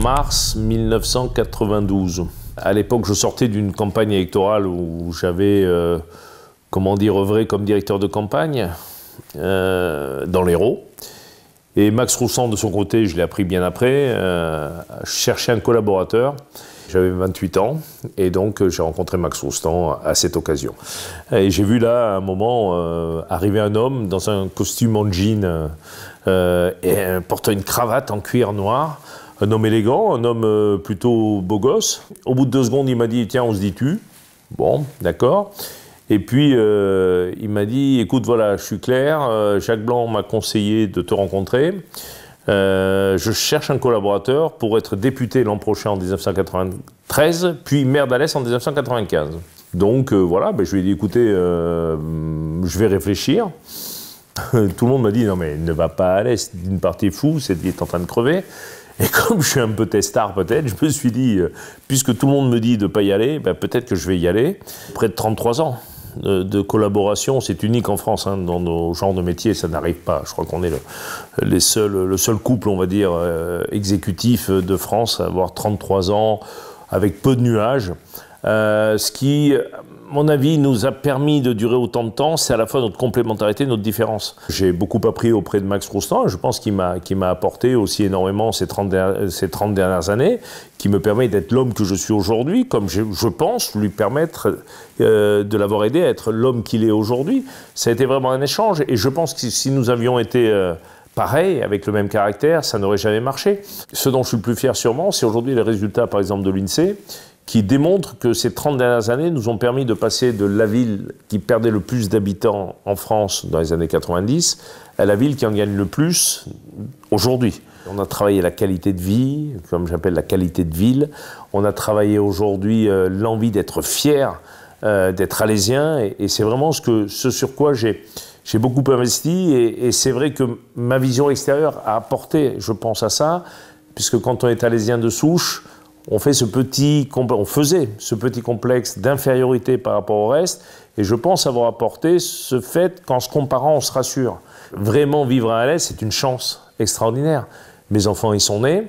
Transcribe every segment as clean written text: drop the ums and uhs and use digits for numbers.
mars 1992. À l'époque, je sortais d'une campagne électorale où j'avais, comment dire, œuvré comme directeur de campagne dans l'Hérault. Et Max Roustan, de son côté, je l'ai appris bien après, cherchait un collaborateur. J'avais 28 ans et donc j'ai rencontré Max Roustan à cette occasion. Et j'ai vu là, à un moment, arriver un homme dans un costume en jean et portant une cravate en cuir noir. Un homme élégant, un homme plutôt beau gosse. Au bout de 2 secondes, il m'a dit « Tiens, on se dit tu ». Bon, d'accord. Et puis, il m'a dit « Écoute, voilà, je suis clair, Jacques Blanc m'a conseillé de te rencontrer. Je cherche un collaborateur pour être député l'an prochain en 1993, puis maire d'Alès en 1995. Donc voilà, je lui ai dit, écoutez, je vais réfléchir. Tout le monde m'a dit, non mais ne va pas à Alès, d'une part t'es fou, cette vie est en train de crever. Et comme je suis un peu testard peut-être, je me suis dit, puisque tout le monde me dit de ne pas y aller, peut-être que je vais y aller. Près de 33 ans de collaboration, c'est unique en France, hein, dans nos genres de métiers, ça n'arrive pas. Je crois qu'on est le seul couple, on va dire, exécutif de France à avoir 33 ans, avec peu de nuages. Ce qui, à mon avis, nous a permis de durer autant de temps, c'est à la fois notre complémentarité, notre différence. J'ai beaucoup appris auprès de Max Roustan, je pense qu'il m'a apporté aussi énormément ces 30 dernières années, qui me permet d'être l'homme que je suis aujourd'hui, comme je pense lui permettre de l'avoir aidé à être l'homme qu'il est aujourd'hui. Ça a été vraiment un échange, et je pense que si nous avions été pareil, avec le même caractère, ça n'aurait jamais marché. Ce dont je suis le plus fier sûrement, c'est aujourd'hui les résultats, par exemple, de l'INSEE, qui démontrent que ces 30 dernières années nous ont permis de passer de la ville qui perdait le plus d'habitants en France dans les années 90 à la ville qui en gagne le plus aujourd'hui. On a travaillé la qualité de vie, comme j'appelle la qualité de ville. On a travaillé aujourd'hui l'envie d'être fier, d'être alésien, et c'est vraiment ce sur quoi j'ai beaucoup investi, et c'est vrai que ma vision extérieure a apporté, je pense, à ça, puisque quand on est alésien de souche, on faisait ce petit complexe d'infériorité par rapport au reste, et je pense avoir apporté ce fait qu'en se comparant, on se rassure. Vraiment vivre à Alès, c'est une chance extraordinaire. Mes enfants y sont nés.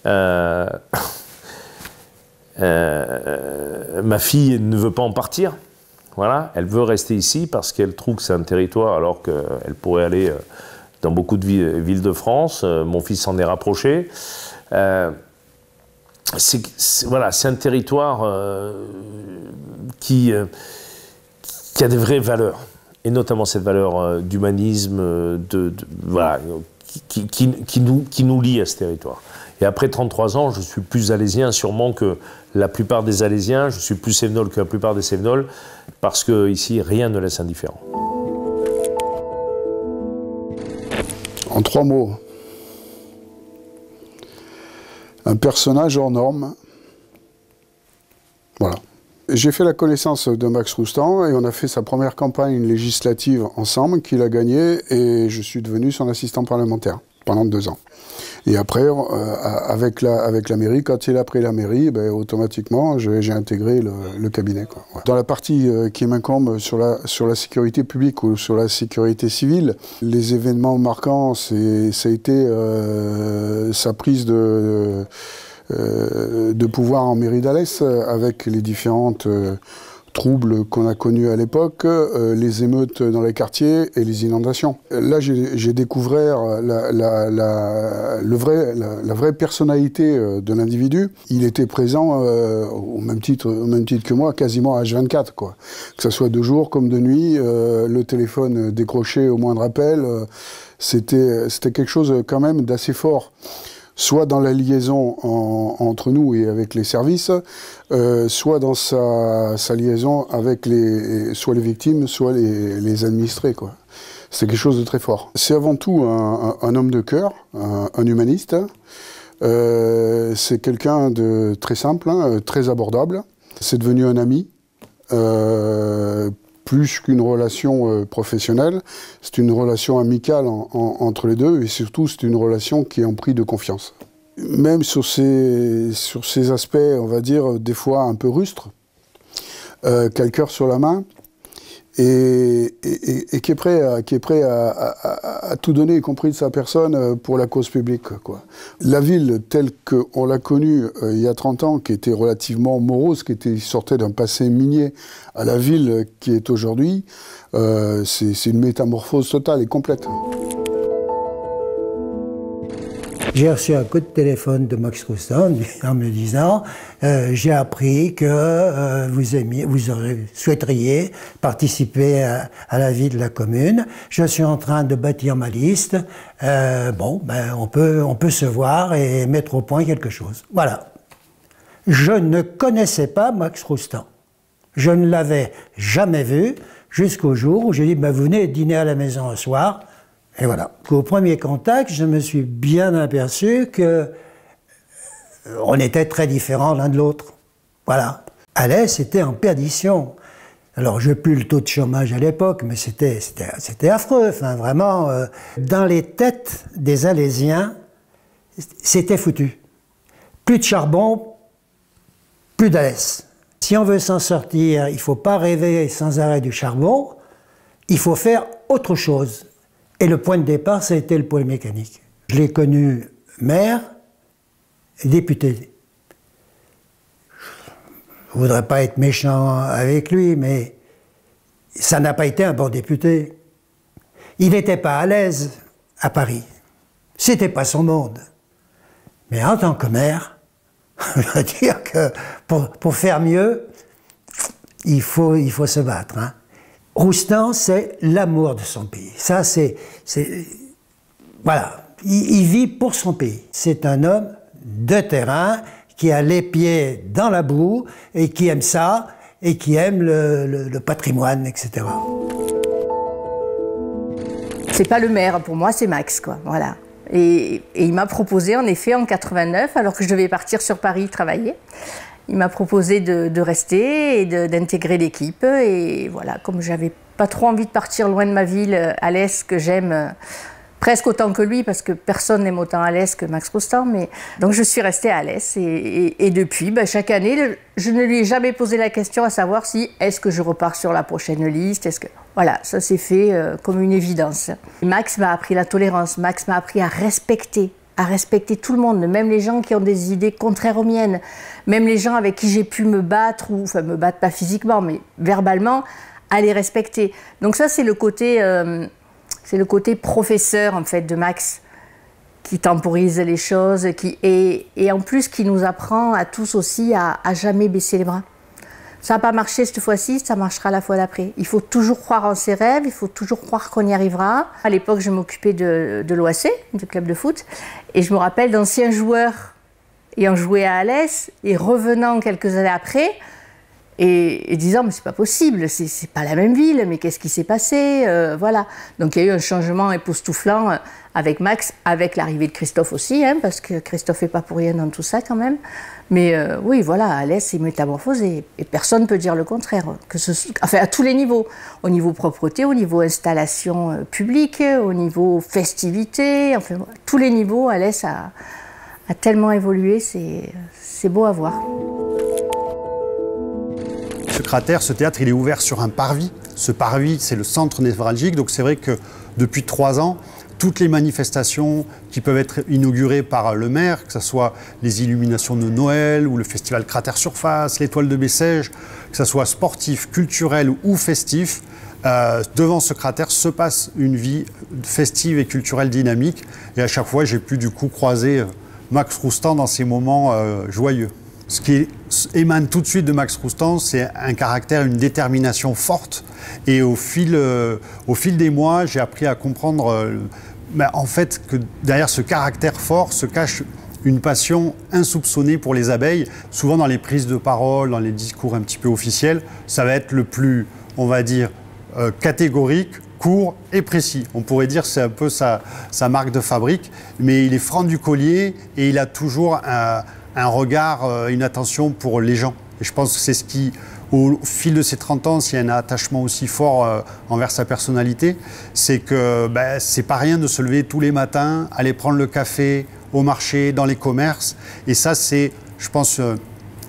Ma fille ne veut pas en partir. Voilà, elle veut rester ici parce qu'elle trouve que c'est un territoire, alors qu'elle pourrait aller dans beaucoup de villes de France. Mon fils s'en est rapproché. Voilà, c'est un territoire qui a des vraies valeurs, et notamment cette valeur d'humanisme, voilà, qui nous lie à ce territoire. Et après 33 ans, je suis plus alésien sûrement que la plupart des Alésiens, je suis plus cévenol que la plupart des cévenols, parce qu'ici, rien ne laisse indifférent. En 3 mots. Un personnage hors norme. Voilà. J'ai fait la connaissance de Max Roustan et on a fait sa première campagne législative ensemble, qu'il a gagnée, et je suis devenu son assistant parlementaire pendant 2 ans. Et après, avec la mairie, quand il a pris la mairie, automatiquement, j'ai intégré le cabinet, quoi. Ouais. Dans la partie qui m'incombe sur la sécurité publique ou sur la sécurité civile, les événements marquants, ça a été sa prise de pouvoir en mairie d'Alès, avec les différentes troubles qu'on a connus à l'époque, les émeutes dans les quartiers et les inondations. Là, j'ai découvert la vraie personnalité de l'individu. Il était présent au même titre que moi, quasiment H24, quoi. Que ce soit de jour comme de nuit, le téléphone décroché au moindre appel, c'était quelque chose quand même d'assez fort. Soit dans la liaison entre nous et avec les services, soit dans sa liaison avec soit les victimes, soit les administrés, quoi. C'est quelque chose de très fort. C'est avant tout un homme de cœur, un humaniste. C'est quelqu'un de très simple, hein, très abordable. C'est devenu un ami. Plus qu'une relation professionnelle, c'est une relation amicale entre les deux, et surtout c'est une relation qui est en pris de confiance. Même sur ces aspects, on va dire, des fois un peu rustres, qu'a le cœur sur la main, et qui est prêt à tout donner, y compris de sa personne, pour la cause publique, quoi. La ville telle qu'on l'a connue il y a 30 ans, qui était relativement morose, qui sortait d'un passé minier, à la ville qui est aujourd'hui, c'est une métamorphose totale et complète. J'ai reçu un coup de téléphone de Max Roustan en me disant j'ai appris que vous souhaiteriez participer à la vie de la commune. Je suis en train de bâtir ma liste. On peut se voir et mettre au point quelque chose. Voilà. Je ne connaissais pas Max Roustan. Je ne l'avais jamais vu jusqu'au jour où j'ai dit vous venez dîner à la maison un soir. Et voilà. Au premier contact, je me suis bien aperçu que on était très différents l'un de l'autre. Voilà. Alès était en perdition. Alors, je n'ai plus le taux de chômage à l'époque, mais c'était affreux. Enfin, vraiment, dans les têtes des Alésiens, c'était foutu. Plus de charbon, plus d'Alès. Si on veut s'en sortir, il ne faut pas rêver sans arrêt du charbon, il faut faire autre chose. Et le point de départ, ça a été le pôle mécanique. Je l'ai connu maire et député. Je ne voudrais pas être méchant avec lui, mais ça n'a pas été un bon député. Il n'était pas à l'aise à Paris. C'était pas son monde. Mais en tant que maire, je veux dire que pour faire mieux, il faut se battre, hein. Roustan, c'est l'amour de son pays. Ça, voilà, il vit pour son pays. C'est un homme de terrain qui a les pieds dans la boue et qui aime ça et qui aime le patrimoine, etc. C'est pas le maire, pour moi, c'est Max, quoi. Voilà. Et il m'a proposé, en effet, en 89, alors que je devais partir sur Paris travailler. Il m'a proposé de rester et d'intégrer l'équipe. Et voilà, comme j'avais pas trop envie de partir loin de ma ville, Alès, que j'aime presque autant que lui, parce que personne n'aime autant Alès que Max Roustan. Donc je suis restée à Alès. Et depuis, chaque année, je ne lui ai jamais posé la question à savoir si est-ce que je repars sur la prochaine liste. Voilà, ça s'est fait comme une évidence. Max m'a appris la tolérance. Max m'a appris à respecter tout le monde, même les gens qui ont des idées contraires aux miennes, même les gens avec qui j'ai pu me battre, enfin me battre pas physiquement, mais verbalement, à les respecter. Donc ça, c'est le côté professeur, en fait, de Max, qui temporise les choses, et en plus qui nous apprend à tous aussi à jamais baisser les bras. Ça n'a pas marché cette fois-ci, ça marchera la fois d'après. Il faut toujours croire en ses rêves, il faut toujours croire qu'on y arrivera. À l'époque, je m'occupais de l'OAC, du club de foot, et je me rappelle d'anciens joueurs ayant joué à Alès et revenant quelques années après et disant mais c'est pas possible, c'est pas la même ville, mais qu'est-ce qui s'est passé, voilà. Donc il y a eu un changement époustouflant avec Max, avec l'arrivée de Christophe aussi, hein, parce que Christophe n'est pas pour rien dans tout ça quand même. Mais oui, voilà, Alès s'est métamorphosé et personne ne peut dire le contraire, enfin à tous les niveaux, au niveau propreté, au niveau installation publique, au niveau festivité, enfin tous les niveaux, Alès a tellement évolué, c'est beau à voir. Ce cratère, ce théâtre, il est ouvert sur un parvis. Ce parvis, c'est le centre névralgique, donc c'est vrai que depuis 3 ans, toutes les manifestations qui peuvent être inaugurées par le maire, que ce soit les illuminations de Noël ou le festival Cratère Surface, l'étoile de Bessèges, que ce soit sportif, culturel ou festif, devant ce cratère se passe une vie festive et culturelle dynamique. Et à chaque fois, j'ai pu du coup croiser Max Roustan dans ces moments joyeux. Ce qui émane tout de suite de Max Roustan, c'est un caractère, une détermination forte. Et au fil des mois, j'ai appris à comprendre en fait que derrière ce caractère fort se cache une passion insoupçonnée pour les abeilles. Souvent dans les prises de parole, dans les discours un petit peu officiels, ça va être le plus, on va dire, catégorique, court et précis. On pourrait dire que c'est un peu sa marque de fabrique, mais il est franc du collier et il a toujours un regard, une attention pour les gens. Et je pense que c'est ce qui, au fil de ces 30 ans, s'il y a un attachement aussi fort envers sa personnalité, c'est que c'est pas rien de se lever tous les matins, aller prendre le café au marché, dans les commerces. Et ça, c'est, je pense,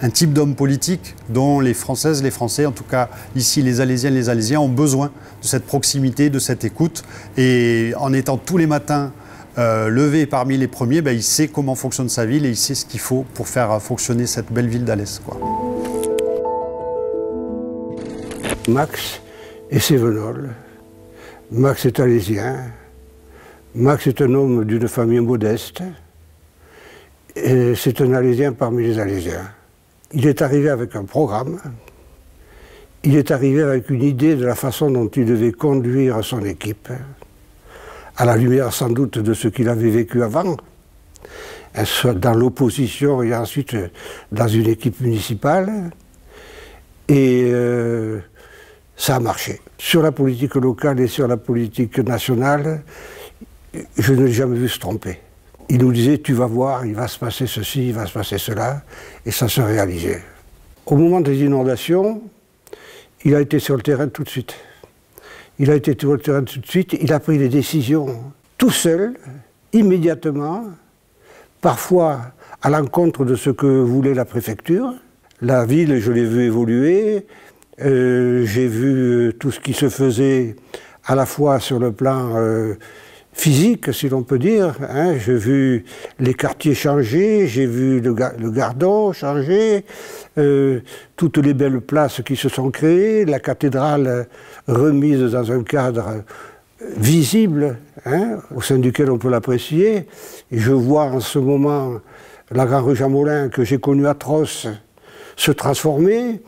un type d'homme politique dont les Françaises, les Français, en tout cas ici les Alésiennes, les Alésiens, ont besoin de cette proximité, de cette écoute. Et en étant tous les matins levé parmi les premiers, il sait comment fonctionne sa ville et il sait ce qu'il faut pour faire fonctionner cette belle ville d'Alès, quoi. Max est cévenol, Max est alésien, Max est un homme d'une famille modeste, et c'est un Alésien parmi les Alésiens. Il est arrivé avec un programme, il est arrivé avec une idée de la façon dont il devait conduire son équipe, à la lumière sans doute de ce qu'il avait vécu avant, dans l'opposition et ensuite dans une équipe municipale. Et ça a marché. Sur la politique locale et sur la politique nationale, je ne l'ai jamais vu se tromper. Il nous disait, tu vas voir, il va se passer ceci, il va se passer cela, et ça se réalisait. Au moment des inondations, il a été sur le terrain tout de suite. Il a été sur le terrain tout de suite, il a pris des décisions tout seul, immédiatement, parfois à l'encontre de ce que voulait la préfecture. La ville, je l'ai vu évoluer, j'ai vu tout ce qui se faisait à la fois sur le plan physique, si l'on peut dire. Hein. J'ai vu les quartiers changer, j'ai vu le Gardon changer, toutes les belles places qui se sont créées, la cathédrale remise dans un cadre visible, hein, au sein duquel on peut l'apprécier. Et je vois en ce moment la Grande Rue Jean-Moulin, que j'ai connue atroce, se transformer.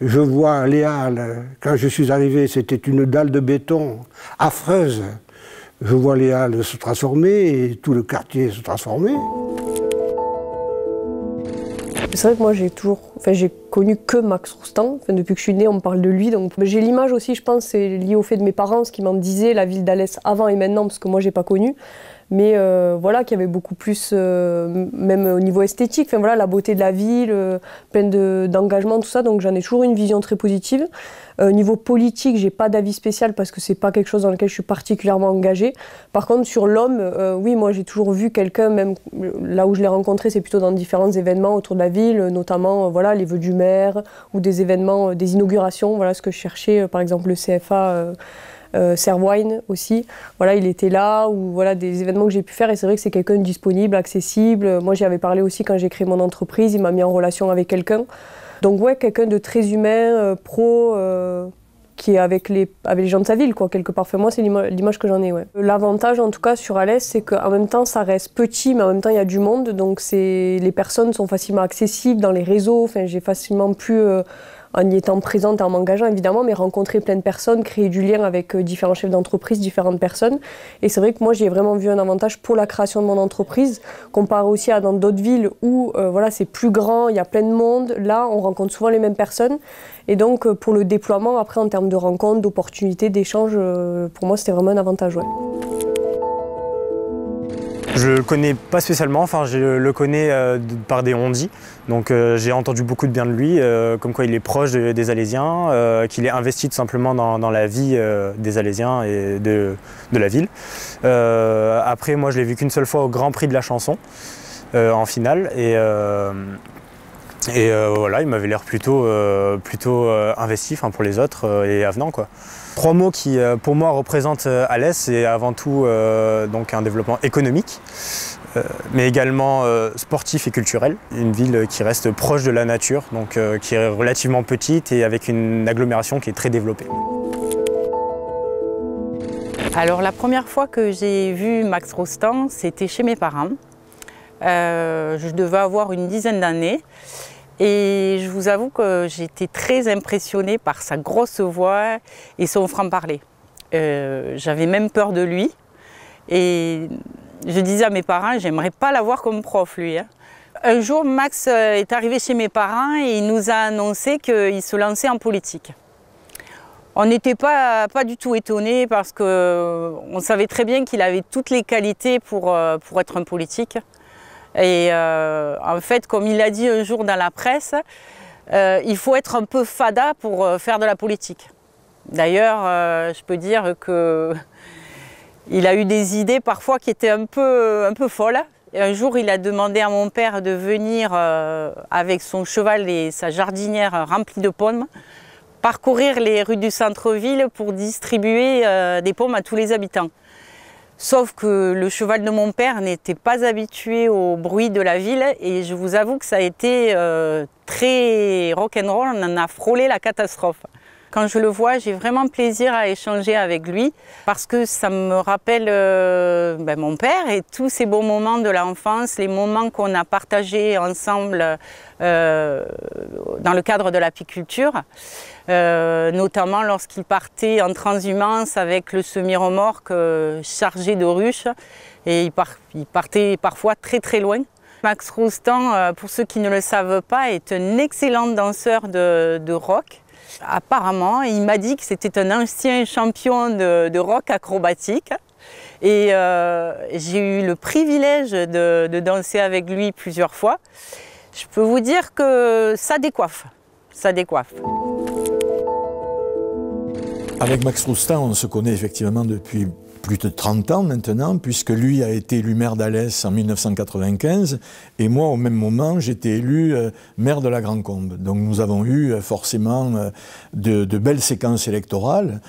Je vois les Halles, quand je suis arrivé, c'était une dalle de béton affreuse. Je vois les Halles se transformer et tout le quartier se transformer. C'est vrai que moi j'ai connu que Max Roustan. Depuis que je suis née, on me parle de lui. Donc j'ai l'image aussi, je pense, c'est lié au fait de mes parents, ce qu'ils m'en disaient, la ville d'Alès avant et maintenant, parce que moi j'ai pas connu. Mais voilà, qu'il y avait beaucoup plus, même au niveau esthétique, voilà, la beauté de la ville, plein d'engagement, tout ça. Donc j'en ai toujours une vision très positive. Niveau politique, j'ai pas d'avis spécial parce que c'est pas quelque chose dans lequel je suis particulièrement engagée. Par contre, sur l'homme, oui, moi j'ai toujours vu quelqu'un, même là où je l'ai rencontré, c'est plutôt dans différents événements autour de la ville, notamment voilà, les vœux du maire ou des événements, des inaugurations, voilà ce que je cherchais, par exemple le CFA. Serwine aussi, voilà, il était là, ou voilà, des événements que j'ai pu faire, et c'est vrai que c'est quelqu'un de disponible, accessible. Moi j'y avais parlé aussi quand j'ai créé mon entreprise, il m'a mis en relation avec quelqu'un. Donc ouais, quelqu'un de très humain, pro, qui est avec les gens de sa ville, quoi, quelque part. Enfin, moi c'est l'image que j'en ai, ouais. L'avantage en tout cas sur Alès, c'est qu'en même temps ça reste petit, mais en même temps il y a du monde, donc les personnes sont facilement accessibles dans les réseaux, enfin, j'ai facilement pu... en y étant présente et en m'engageant évidemment, mais rencontrer plein de personnes, créer du lien avec différents chefs d'entreprise, différentes personnes. Et c'est vrai que moi j'ai vraiment vu un avantage pour la création de mon entreprise, comparé aussi à dans d'autres villes où voilà, c'est plus grand, il y a plein de monde. Là, on rencontre souvent les mêmes personnes. Et donc pour le déploiement, après en termes de rencontres, d'opportunités, d'échanges, pour moi c'était vraiment un avantage. Ouais. Je le connais pas spécialement, enfin je le connais par des on-dit, donc j'ai entendu beaucoup de bien de lui, comme quoi il est proche des Alésiens, qu'il est investi tout simplement dans la vie des Alésiens et de la ville. Après moi je l'ai vu qu'une seule fois au Grand Prix de la chanson, en finale, et voilà, il m'avait l'air plutôt investi pour les autres et avenant, quoi. 3 mots qui, pour moi, représentent Alès, c'est avant tout donc un développement économique, mais également sportif et culturel. Une ville qui reste proche de la nature, donc qui est relativement petite et avec une agglomération qui est très développée. Alors la première fois que j'ai vu Max Roustan, c'était chez mes parents. Je devais avoir une dizaine d'années. Et je vous avoue que j'étais très impressionnée par sa grosse voix et son franc-parler. J'avais même peur de lui. Et je disais à mes parents, j'aimerais pas l'avoir comme prof, lui. Hein. Un jour, Max est arrivé chez mes parents et il nous a annoncé qu'il se lançait en politique. On n'était pas du tout étonnés parce qu'on savait très bien qu'il avait toutes les qualités pour être un politique. Et en fait, comme il a dit un jour dans la presse, il faut être un peu fada pour faire de la politique. D'ailleurs, je peux dire qu'il a eu des idées parfois qui étaient un peu folles. Et un jour, il a demandé à mon père de venir avec son cheval et sa jardinière remplie de pommes, parcourir les rues du centre-ville pour distribuer des pommes à tous les habitants. Sauf que le cheval de mon père n'était pas habitué au bruit de la ville et je vous avoue que ça a été très rock'n'roll, on en a frôlé la catastrophe. Quand je le vois, j'ai vraiment plaisir à échanger avec lui parce que ça me rappelle mon père et tous ces beaux moments de l'enfance, les moments qu'on a partagés ensemble dans le cadre de l'apiculture, notamment lorsqu'il partait en transhumance avec le semi-remorque chargé de ruches et il partait parfois très très loin. Max Roustan, pour ceux qui ne le savent pas, est un excellent danseur de rock. Apparemment, il m'a dit que c'était un ancien champion de rock acrobatique et j'ai eu le privilège de danser avec lui plusieurs fois. Je peux vous dire que ça décoiffe, ça décoiffe. Avec Max Roustan, on se connaît effectivement depuis plus de 30 ans maintenant, puisque lui a été élu maire d'Alès en 1995, et moi, au même moment, j'étais élu maire de la Grand-Combe. Donc nous avons eu forcément de belles séquences électorales.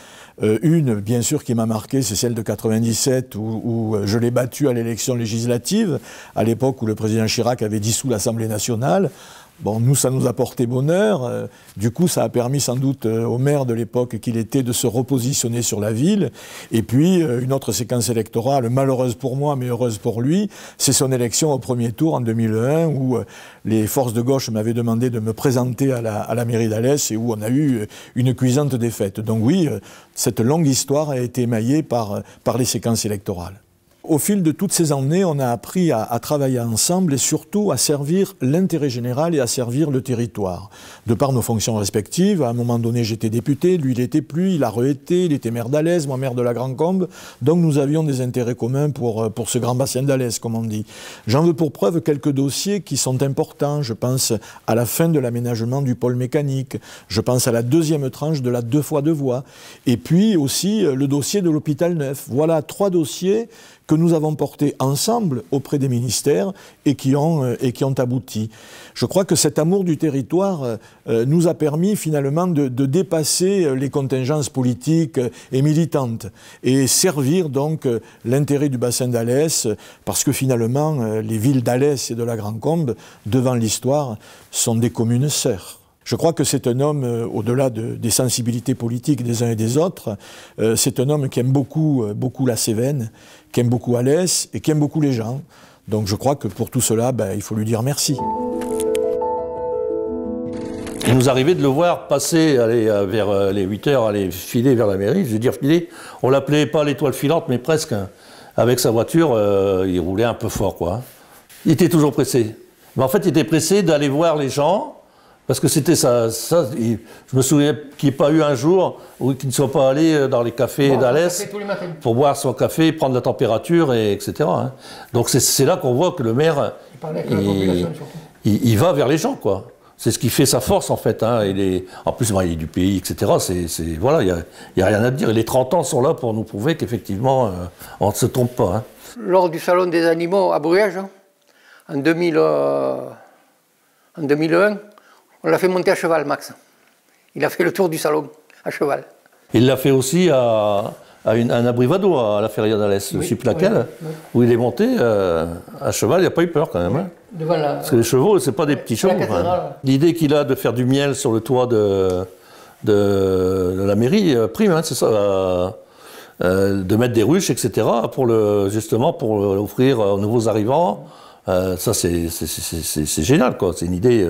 Une, bien sûr, qui m'a marqué, c'est celle de 97, où je l'ai battu à l'élection législative, à l'époque où le président Chirac avait dissous l'Assemblée nationale. Bon, nous, ça nous a porté bonheur. Du coup, ça a permis sans doute au maire de l'époque qu'il était de se repositionner sur la ville. Et puis, une autre séquence électorale, malheureuse pour moi, mais heureuse pour lui, c'est son élection au premier tour en 2001, où les forces de gauche m'avaient demandé de me présenter à la mairie d'Alès et où on a eu une cuisante défaite. Donc oui, cette longue histoire a été émaillée par les séquences électorales. Au fil de toutes ces années, on a appris à travailler ensemble et surtout à servir l'intérêt général et à servir le territoire. De par nos fonctions respectives, à un moment donné j'étais député, lui il l'était plus, il a re-été, il était maire d'Alès, moi maire de la Grand-Combe, donc nous avions des intérêts communs pour ce grand bassin d'Alès, comme on dit. J'en veux pour preuve quelques dossiers qui sont importants, je pense à la fin de l'aménagement du pôle mécanique, je pense à la deuxième tranche de la 2x2 voies, et puis aussi le dossier de l'hôpital neuf. Voilà 3 dossiers que nous avons portés ensemble auprès des ministères et qui ont abouti. Je crois que cet amour du territoire nous a permis finalement de dépasser les contingences politiques et militantes et servir donc l'intérêt du bassin d'Alès parce que finalement les villes d'Alès et de la Grand-Combe, devant l'histoire, sont des communes sœurs. Je crois que c'est un homme, au-delà des sensibilités politiques des uns et des autres, c'est un homme qui aime beaucoup la Cévennes, qui aime beaucoup Alès et qui aime beaucoup les gens. Donc je crois que pour tout cela, il faut lui dire merci. Il nous arrivait de le voir passer, aller vers les 8 heures, aller filer vers la mairie. Je veux dire filer, on l'appelait pas l'étoile filante, mais presque. Avec sa voiture, il roulait un peu fort, quoi. Il était toujours pressé. Mais en fait, il était pressé d'aller voir les gens. Parce que c'était ça je me souviens qu'il n'y ait pas eu un jour où il ne soit pas allé dans les cafés d'Alès pour boire son café, prendre la température, etc. Hein. Donc c'est là qu'on voit que le maire, il va vers les gens, quoi. C'est ce qui fait sa force, en fait. Hein. En plus, il est du pays, etc. Voilà, il n'y a rien à dire. Et les 30 ans sont là pour nous prouver qu'effectivement, on ne se trompe pas. Hein. Lors du Salon des animaux à Bruges, en 2001, on l'a fait monter à cheval, Max. Il a fait le tour du salon à cheval. Il l'a fait aussi à un abri vado, à la Feria d'Alès, je ne sais plus laquelle, où il est monté à cheval, il n'a pas eu peur quand même. Hein. Parce que les chevaux, ce n'est pas des petits chevaux. Hein. L'idée qu'il a de faire du miel sur le toit de la mairie prime, hein, c'est ça, de mettre des ruches, etc., justement pour l'offrir aux nouveaux arrivants. Ça, c'est génial, quoi. C'est une idée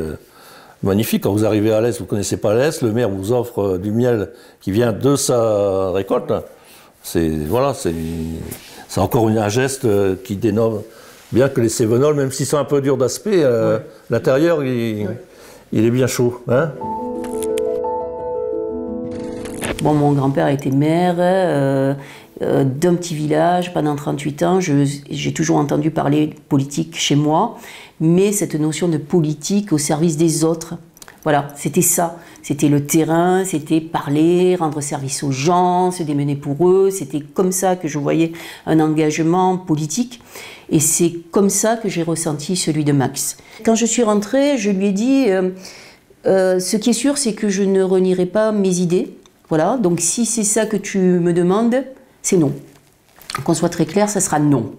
magnifique. Quand vous arrivez à Alès, vous ne connaissez pas Alès, le maire vous offre du miel qui vient de sa récolte. C'est encore un geste qui dénomme bien que les Cévenols, même s'ils sont un peu durs d'aspect, l'intérieur, il est bien chaud. Hein. Bon, mon grand-père était maire d'un petit village pendant 38 ans. J'ai toujours entendu parler politique chez moi, mais cette notion de politique au service des autres, Voilà, c'était ça. C'était le terrain, c'était parler, rendre service aux gens, se démener pour eux. C'était comme ça que je voyais un engagement politique. Et c'est comme ça que j'ai ressenti celui de Max. Quand je suis rentrée, je lui ai dit ce qui est sûr, c'est que je ne renierai pas mes idées. Voilà, donc si c'est ça que tu me demandes, c'est non. Qu'on soit très clair, ça sera non.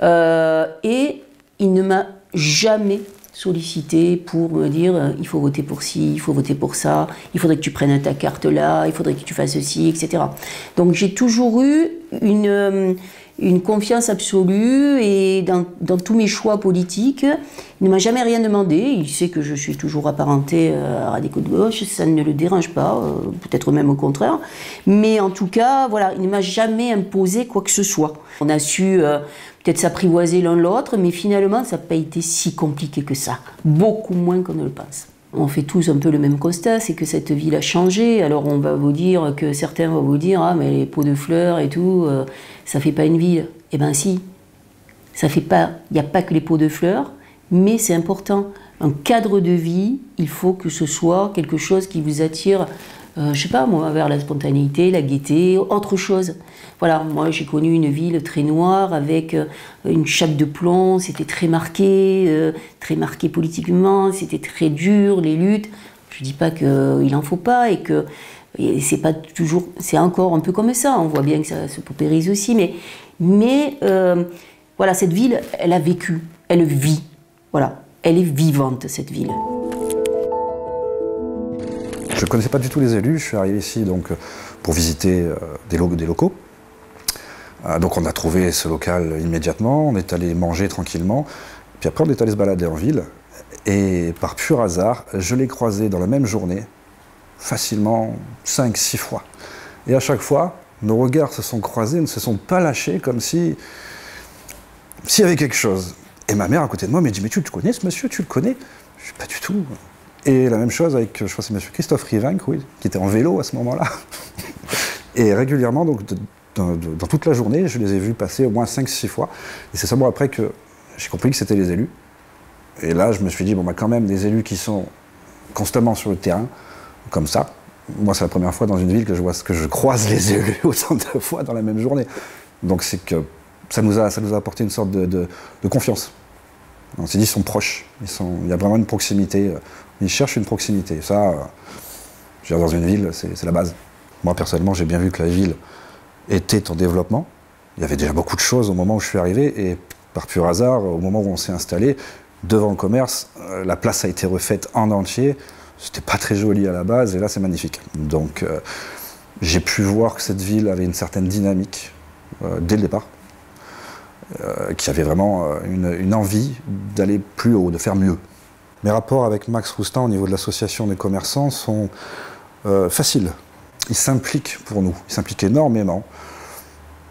Et il ne m'a jamais sollicité pour me dire il faut voter pour ci, il faut voter pour ça, il faudrait que tu prennes ta carte là, il faudrait que tu fasses ceci, etc. Donc j'ai toujours eu une confiance absolue et dans tous mes choix politiques. Il ne m'a jamais rien demandé. Il sait que je suis toujours apparentée à Radicaux de gauche, ça ne le dérange pas, peut-être même au contraire. Mais en tout cas, voilà, il ne m'a jamais imposé quoi que ce soit. On a su peut-être s'apprivoiser l'un l'autre, mais finalement, ça n'a pas été si compliqué que ça. Beaucoup moins qu'on ne le pense. On fait tous un peu le même constat, c'est que cette ville a changé. Alors on va vous dire que certains vont vous dire ah mais les pots de fleurs et tout, ça fait pas une ville. Eh ben si, ça fait pas. Il n'y a pas que les pots de fleurs, mais c'est important. Un cadre de vie, il faut que ce soit quelque chose qui vous attire. Je sais pas moi, vers la spontanéité, la gaieté, autre chose. Voilà, moi j'ai connu une ville très noire avec une chape de plomb, c'était très marqué politiquement, c'était très dur, les luttes. Je dis pas qu'il en faut pas et que c'est pas toujours, c'est encore un peu comme ça, on voit bien que ça se paupérise aussi, mais voilà, cette ville, elle a vécu, elle vit, voilà, elle est vivante cette ville. Je ne connaissais pas du tout les élus, je suis arrivé ici donc, pour visiter des locaux. Donc on a trouvé ce local immédiatement, on est allé manger tranquillement, puis après on est allé se balader en ville, et par pur hasard, je l'ai croisé dans la même journée, facilement 5-6 fois. Et à chaque fois, nos regards se sont croisés, ne se sont pas lâchés, comme s'il y avait quelque chose. Et ma mère à côté de moi m'a dit « Mais tu le connais ce monsieur, tu le connais ?» Je dis « Pas du tout ». Et la même chose avec, je crois que c'est monsieur Christophe Rivenc, oui, qui était en vélo à ce moment-là. Et régulièrement, donc, dans toute la journée, je les ai vus passer au moins 5-6 fois. Et c'est seulement après que j'ai compris que c'était les élus. Et là, je me suis dit, bon, bah, quand même, des élus qui sont constamment sur le terrain, comme ça. Moi, c'est la première fois dans une ville que je croise les élus autant de fois dans la même journée. Donc c'est que ça nous a apporté une sorte de confiance. On s'est dit, ils sont proches, il y a vraiment une proximité, ils cherchent une proximité. Ça, je veux dire, dans une ville, c'est la base. Moi, personnellement, j'ai bien vu que la ville était en développement. Il y avait déjà beaucoup de choses au moment où je suis arrivé, et par pur hasard, au moment où on s'est installé, devant le commerce, la place a été refaite en entier. C'était pas très joli à la base, et là, c'est magnifique. Donc, j'ai pu voir que cette ville avait une certaine dynamique dès le départ. Qui avait vraiment une envie d'aller plus haut, de faire mieux. Mes rapports avec Max Roustan au niveau de l'association des commerçants sont faciles. Il s'implique pour nous, il s'implique énormément.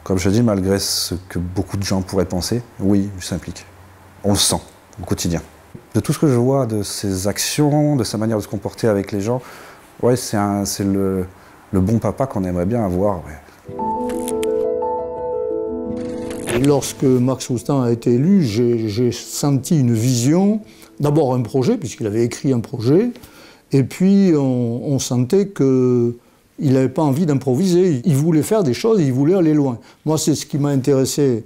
Comme je dis, malgré ce que beaucoup de gens pourraient penser, oui, il s'implique. On le sent au quotidien. De tout ce que je vois de ses actions, de sa manière de se comporter avec les gens, ouais, c'est le bon papa qu'on aimerait bien avoir. Ouais. Lorsque Max Roustan a été élu, j'ai senti une vision, d'abord un projet, puisqu'il avait écrit un projet, et puis on sentait qu'il n'avait pas envie d'improviser. Il voulait faire des choses, il voulait aller loin. Moi, c'est ce qui m'a intéressé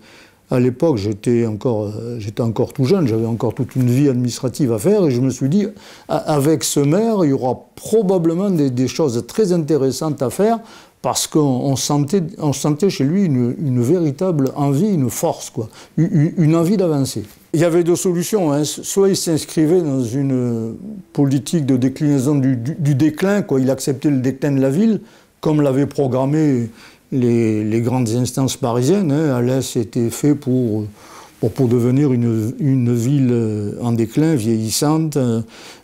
à l'époque. J'étais encore tout jeune, j'avais encore toute une vie administrative à faire, et je me suis dit, avec ce maire, il y aura probablement des choses très intéressantes à faire, parce qu'on sentait chez lui une véritable envie, une force, quoi, une envie d'avancer. Il y avait deux solutions, hein. Soit il s'inscrivait dans une politique de déclinaison du déclin, quoi. Il acceptait le déclin de la ville, comme l'avaient programmé les grandes instances parisiennes. Hein. Alès était fait pour devenir une ville en déclin, vieillissante.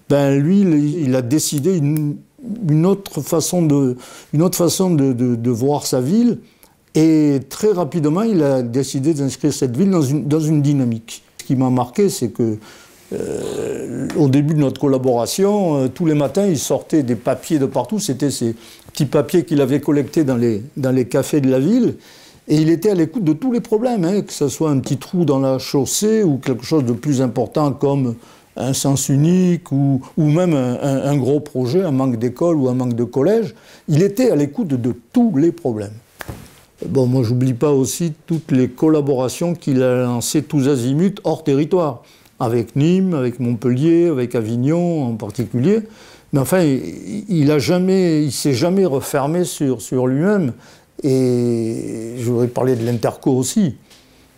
Ben lui, il a décidé une autre façon de voir sa ville, et très rapidement il a décidé d'inscrire cette ville dans une dynamique. Ce qui m'a marqué, c'est que au début de notre collaboration, tous les matins il sortait des papiers de partout, c'était ces petits papiers qu'il avait collectés dans les cafés de la ville, et il était à l'écoute de tous les problèmes, hein, que ce soit un petit trou dans la chaussée ou quelque chose de plus important comme un sens unique ou même un gros projet, un manque d'école ou un manque de collège. Il était à l'écoute de tous les problèmes. Bon, moi, j'oublie pas aussi toutes les collaborations qu'il a lancées tous azimuts hors territoire, avec Nîmes, avec Montpellier, avec Avignon en particulier. Mais enfin, il s'est jamais refermé sur lui-même. Et je voudrais parler de l'Interco aussi.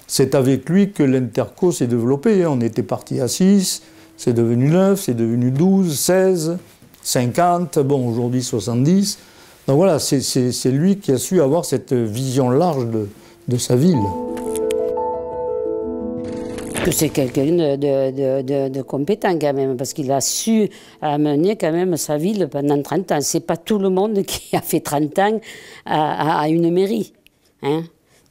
C'est avec lui que l'Interco s'est développé. On était parti à 6, c'est devenu 9, c'est devenu 12, 16, 50, bon, aujourd'hui 70. Donc voilà, c'est lui qui a su avoir cette vision large de sa ville. C'est quelqu'un de compétent quand même, parce qu'il a su amener quand même sa ville pendant 30 ans. C'est pas tout le monde qui a fait 30 ans à une mairie, hein.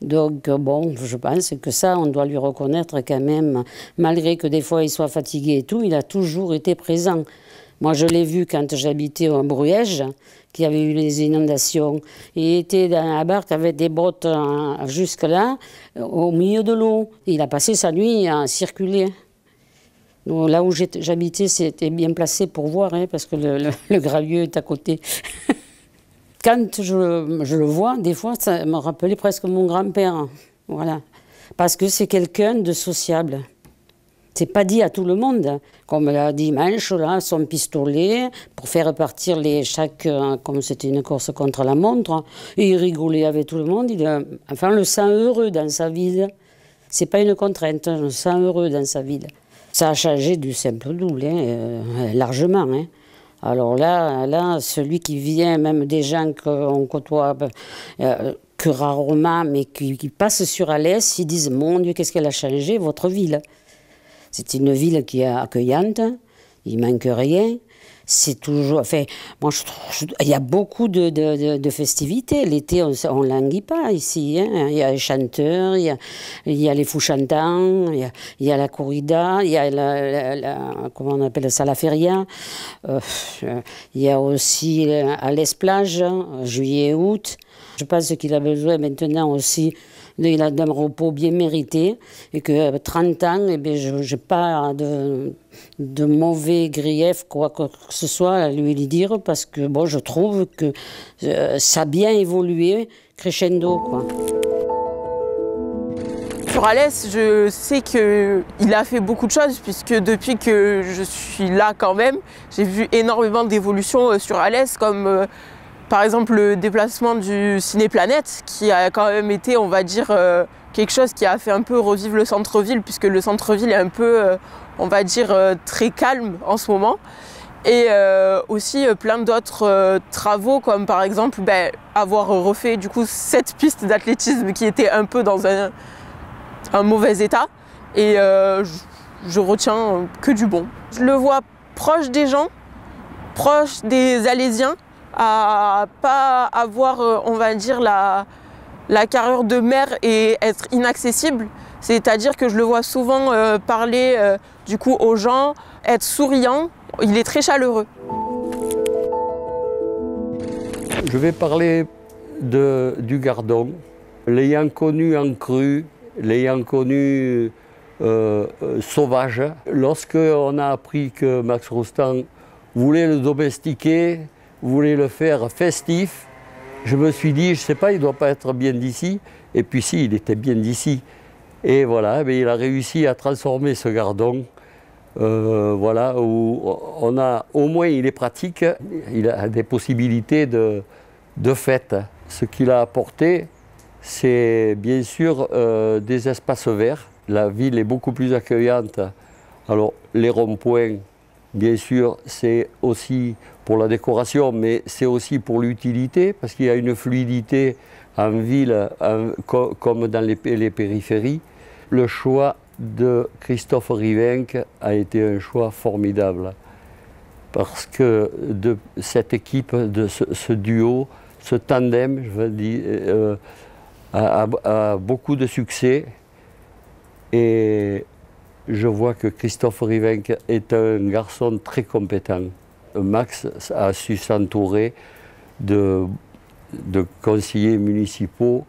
Donc bon, je pense que ça, on doit lui reconnaître quand même, malgré que des fois il soit fatigué et tout, il a toujours été présent. Moi, je l'ai vu quand j'habitais au Bruège, qu'il y avait eu les inondations. Il était dans la barque avec des bottes jusque-là, au milieu de l'eau. Il a passé sa nuit à circuler. Donc, là où j'habitais, c'était bien placé pour voir, hein, parce que le Gralieu est à côté. Quand je le vois, des fois, ça me rappelait presque mon grand-père. Voilà. Parce que c'est quelqu'un de sociable. C'est pas dit à tout le monde. Comme l'a dimanche, là, son pistolet, pour faire partir comme c'était une course contre la montre, et il rigolait avec tout le monde. Enfin, on le sent heureux dans sa ville. C'est pas une contrainte, on le sent heureux dans sa ville. Ça a changé du simple au double, hein, largement, hein. Alors là, celui qui vient, même des gens qu'on côtoie que rarement, mais qui passent sur Alès, ils disent « Mon Dieu, qu'est-ce qu'elle a changé, votre ville ?» C'est une ville qui est accueillante, il ne manque rien. C'est toujours... Enfin, moi, je trouve... Il y a beaucoup de festivités. L'été, on ne languit pas ici, hein. Il y a les chanteurs, il y a les fous chantants, il y a la corrida, il y a comment on appelle ça, la feria. Il y a aussi à l'Esplage, juillet et août. Je pense qu'il a besoin maintenant aussi d'un repos bien mérité et que 30 ans, eh bien, je n'ai pas de mauvais grief, quoi que ce soit, à lui dire, parce que bon, je trouve que ça a bien évolué, crescendo, quoi. Sur Alès, je sais qu'il a fait beaucoup de choses, puisque depuis que je suis là quand même, j'ai vu énormément d'évolutions sur Alès, comme par exemple le déplacement du Ciné-Planète, qui a quand même été, on va dire, quelque chose qui a fait un peu revivre le centre-ville, puisque le centre-ville est un peu, on va dire, très calme en ce moment. Et aussi plein d'autres travaux, comme par exemple avoir refait du coup cette piste d'athlétisme qui était un peu dans un mauvais état. Et je retiens que du bon. Je le vois proche des gens, proche des Alésiens, à pas avoir, on va dire, la carrure de maire et être inaccessible. C'est-à-dire que je le vois souvent parler du coup aux gens, être souriant. Il est très chaleureux. Je vais parler du Gardon. L'ayant connu en crue, l'ayant connu sauvage, lorsqu'on a appris que Max Roustan voulait le domestiquer, voulait le faire festif, je me suis dit, je ne sais pas, il ne doit pas être bien d'ici. Et puis si, il était bien d'ici. Et voilà, mais il a réussi à transformer ce Gardon, voilà, où on a, au moins il est pratique, il a des possibilités de fête. Ce qu'il a apporté, c'est bien sûr des espaces verts. La ville est beaucoup plus accueillante. Alors les ronds-points, bien sûr, c'est aussi pour la décoration, mais c'est aussi pour l'utilité, parce qu'il y a une fluidité en ville comme dans les périphéries. Le choix de Christophe Rivenc a été un choix formidable, parce que de cette équipe, de ce duo, ce tandem, je veux dire, a beaucoup de succès. Et je vois que Christophe Rivenc est un garçon très compétent. Max a su s'entourer de conseillers municipaux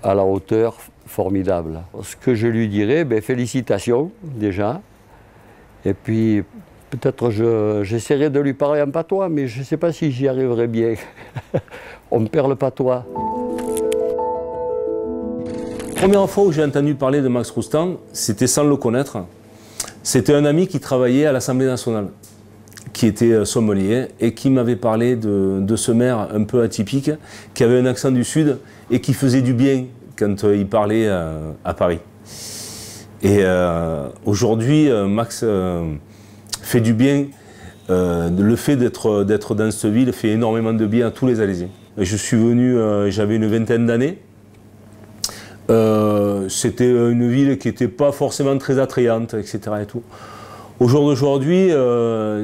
à la hauteur formidable. Ce que je lui dirais, félicitations déjà. Et puis, peut-être j'essaierai de lui parler en patois, mais je ne sais pas si j'y arriverai bien. On perd le patois. La première fois où j'ai entendu parler de Max Roustan, c'était sans le connaître. C'était un ami qui travaillait à l'Assemblée nationale, qui était sommelier et qui m'avait parlé de ce maire un peu atypique, qui avait un accent du Sud et qui faisait du bien quand il parlait à Paris. Et aujourd'hui, Max fait du bien. Le fait d'être dans cette ville fait énormément de bien à tous les Alésiens. Je suis venu, j'avais une vingtaine d'années. C'était une ville qui n'était pas forcément très attrayante, etc. Et tout. Au jour d'aujourd'hui,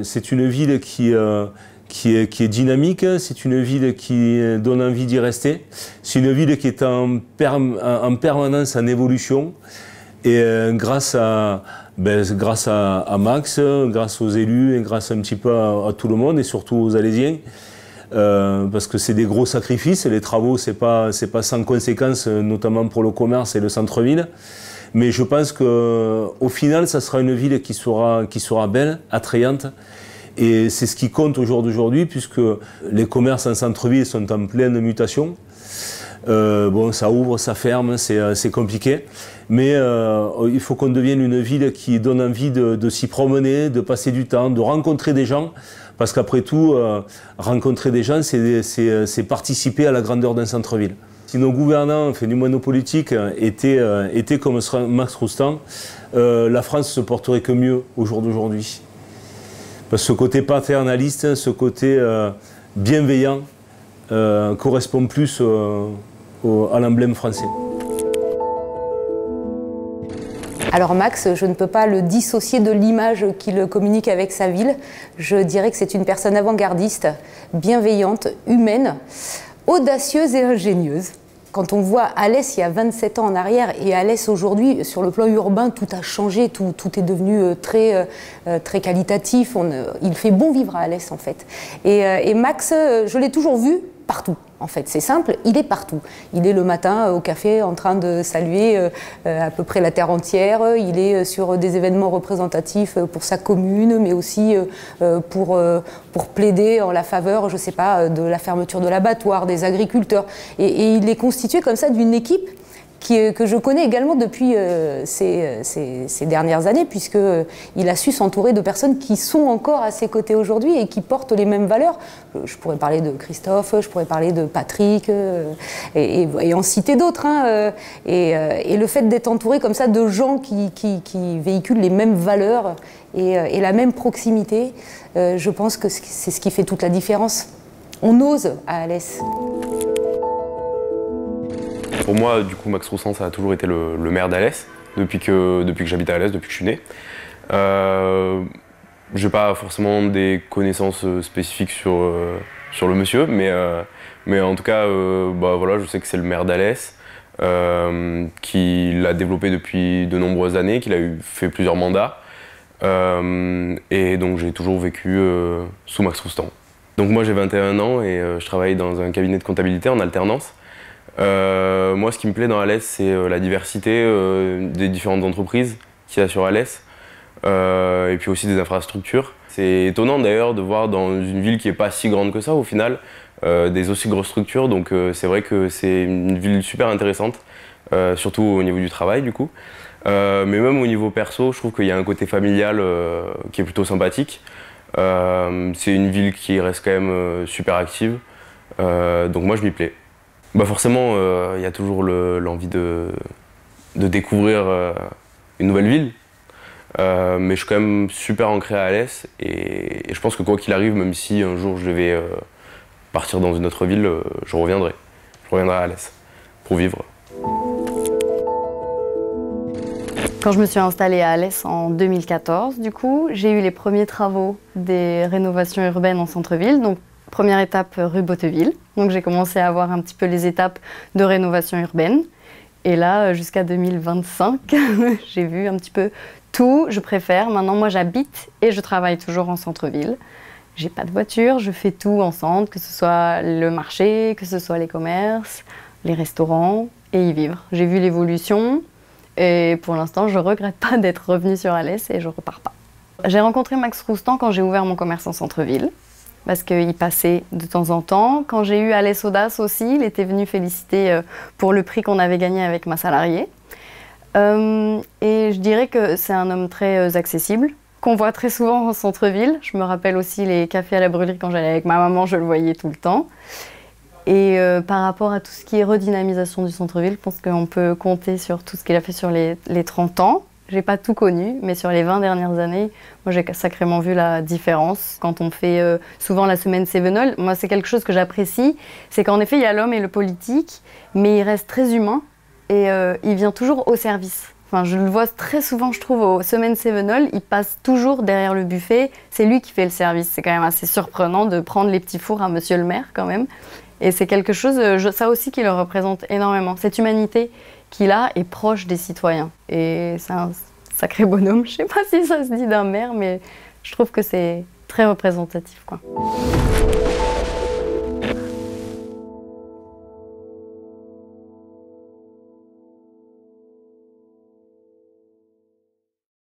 c'est une ville qui est dynamique, c'est une ville qui donne envie d'y rester, c'est une ville qui est en permanence en évolution. Et grâce à Max, grâce aux élus et grâce un petit peu à tout le monde et surtout aux Alésiens, parce que c'est des gros sacrifices, les travaux c'est pas sans conséquences, notamment pour le commerce et le centre-ville. Mais je pense qu'au final, ça sera une ville qui sera belle, attrayante. Et c'est ce qui compte au jour d'aujourd'hui, puisque les commerces en centre-ville sont en pleine mutation. Bon, ça ouvre, ça ferme, c'est compliqué. Mais il faut qu'on devienne une ville qui donne envie de s'y promener, de passer du temps, de rencontrer des gens. Parce qu'après tout, rencontrer des gens, c'est participer à la grandeur d'un centre-ville. Si nos gouvernants, enfin, du moins nos politiques, étaient comme Max Roustan, la France se porterait que mieux au jour d'aujourd'hui. Parce que ce côté paternaliste, ce côté bienveillant, correspond plus à l'emblème français. Alors Max, je ne peux pas le dissocier de l'image qu'il communique avec sa ville. Je dirais que c'est une personne avant-gardiste, bienveillante, humaine, audacieuse et ingénieuse. Quand on voit Alès il y a 27 ans en arrière et Alès aujourd'hui, sur le plan urbain, tout a changé, tout est devenu très qualitatif. Il fait bon vivre à Alès en fait. Et Max, je l'ai toujours vu partout. En fait, c'est simple, il est partout. Il est le matin au café en train de saluer à peu près la terre entière. Il est sur des événements représentatifs pour sa commune, mais aussi pour plaider en la faveur, je ne sais pas, de la fermeture de l'abattoir, des agriculteurs. Et il est constitué comme ça d'une équipe que je connais également depuis ces dernières années, puisqu'il a su s'entourer de personnes qui sont encore à ses côtés aujourd'hui et qui portent les mêmes valeurs. Je pourrais parler de Christophe, je pourrais parler de Patrick, et en citer d'autres. Hein, et le fait d'être entouré comme ça de gens qui véhiculent les mêmes valeurs et la même proximité, je pense que c'est ce qui fait toute la différence. On ose à Alès. Pour moi, du coup, Max Roustan, ça a toujours été le maire d'Alès, depuis que j'habite à Alès, depuis que je suis né. Je n'ai pas forcément des connaissances spécifiques sur le monsieur, mais en tout cas, voilà, je sais que c'est le maire d'Alès, qu'il a développé depuis de nombreuses années, qu'il a fait plusieurs mandats, et donc j'ai toujours vécu sous Max Roustan. Donc moi j'ai 21 ans et je travaille dans un cabinet de comptabilité en alternance. Moi, ce qui me plaît dans Alès, c'est la diversité des différentes entreprises qu'il y a sur Alès, et puis aussi des infrastructures. C'est étonnant d'ailleurs de voir dans une ville qui n'est pas si grande que ça, au final, des aussi grosses structures. Donc c'est vrai que c'est une ville super intéressante, surtout au niveau du travail du coup. Mais même au niveau perso, je trouve qu'il y a un côté familial qui est plutôt sympathique. C'est une ville qui reste quand même super active, donc moi je m'y plais. Bah forcément, y a toujours l'envie de découvrir une nouvelle ville. Mais je suis quand même super ancré à Alès et je pense que quoi qu'il arrive, même si un jour je devais partir dans une autre ville, je reviendrai. Je reviendrai à Alès pour vivre. Quand je me suis installée à Alès en 2014, du coup, j'ai eu les premiers travaux des rénovations urbaines en centre-ville. Donc, première étape, rue Botteville. Donc j'ai commencé à voir un petit peu les étapes de rénovation urbaine. Et là, jusqu'à 2025, j'ai vu un petit peu tout. Je préfère. Maintenant, moi, j'habite et je travaille toujours en centre-ville. J'ai pas de voiture, je fais tout en centre, que ce soit le marché, que ce soit les commerces, les restaurants, et y vivre. J'ai vu l'évolution et pour l'instant, je regrette pas d'être revenue sur Alès et je repars pas. J'ai rencontré Max Roustan quand j'ai ouvert mon commerce en centre-ville, parce qu'il passait de temps en temps. Quand j'ai eu Alès Audace aussi, il était venu féliciter pour le prix qu'on avait gagné avec ma salariée. Et je dirais que c'est un homme très accessible, qu'on voit très souvent en centre-ville. Je me rappelle aussi les cafés à la brûlerie quand j'allais avec ma maman, je le voyais tout le temps. Et par rapport à tout ce qui est redynamisation du centre-ville, je pense qu'on peut compter sur tout ce qu'il a fait sur les 30 ans. J'ai pas tout connu, mais sur les 20 dernières années, moi j'ai sacrément vu la différence. Quand on fait souvent la semaine Cévenol, moi c'est quelque chose que j'apprécie, c'est qu'en effet il y a l'homme et le politique, mais il reste très humain et il vient toujours au service. Enfin, je le vois très souvent, je trouve, aux semaines Cévenol, il passe toujours derrière le buffet, c'est lui qui fait le service. C'est quand même assez surprenant de prendre les petits fours à monsieur le maire quand même. Et c'est quelque chose, ça aussi qui le représente énormément. Cette humanité qu'il a est proche des citoyens. Et c'est un sacré bonhomme. Je ne sais pas si ça se dit d'un maire, mais je trouve que c'est très représentatif, quoi.